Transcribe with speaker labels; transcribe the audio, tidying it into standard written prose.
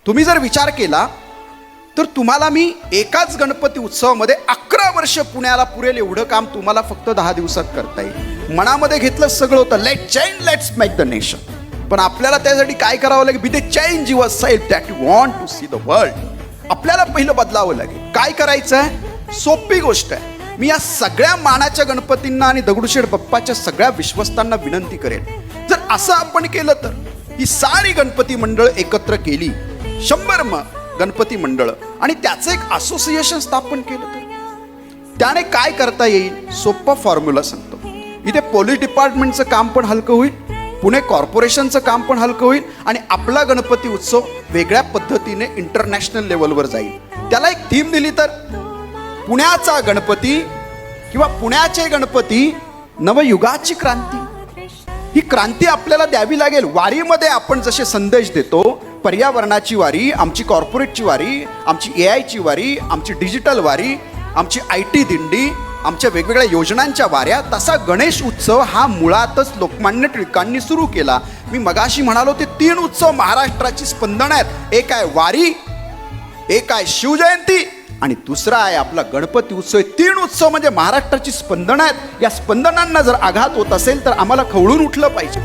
Speaker 1: तुम्ही जर विचार केला तर तुम्हाला मी एकाच गणपती उत्सवामध्ये 11 वर्ष पुण्याला पुरेल एवढं काम तुम्हाला फक्त 10 दिवसात करता येईल. मनामध्ये घेतलं सगळं होतं, let change, let's make the nation. पण आपल्याला त्यासाठी काय करावं लागेल? Be the change yourself that you want to see the world. आपल्याला पहिलं बदलावं लागेल. काय करायचं आहे? सोपी गोष्ट आहे. मी या सगळ्या मानाच्या गणपतींना आणि दगडूशेठ बाप्पाच्या सगळ्या विश्वस्तांना विनंती करेन, जर असं आपण केलं तर ही सारी गणपती मंडळ एकत्र केली, 100 गणपती मंडळ, आणि त्याचं एक असोसिएशन स्थापन केलं तर त्याने काय करता येईल? सोपा फॉर्म्युला सांगतो. इथे पोलीस डिपार्टमेंटचं काम पण हलकं होईल, पुणे कॉर्पोरेशनचं काम पण हलकं होईल, आणि आपला गणपती उत्सव वेगळ्या पद्धतीने इंटरनॅशनल लेवलवर जाईल. त्याला एक थीम दिली तर पुण्याचा गणपती किंवा पुण्याचे गणपती, नवयुगाची क्रांती. ही क्रांती आपल्याला द्यावी लागेल. वारीमध्ये आपण जसे संदेश देतो, पर्यावरणाची वारी, आमची कॉर्पोरेटची वारी, आमची AI ची वारी, आमची डिजिटल वारी, आमची IT दिंडी, आमच्या वेगवेगळ्या योजनांच्या वाऱ्या, तसा गणेश उत्सव हा मुळातच लोकमान्य टिळकांनी सुरू केला. मी मगाशी म्हणालो ते 3 उत्सव महाराष्ट्राची स्पंदन आहेत. एक आहे वारी, एक आहे शिवजयंती, आणि दुसरा आहे आपला गणपती उत्सव. 3 उत्सव म्हणजे महाराष्ट्राची स्पंदन आहेत. या स्पंदनांना जर आघात होत असेल तर आम्हाला खवळून उठलं पाहिजे.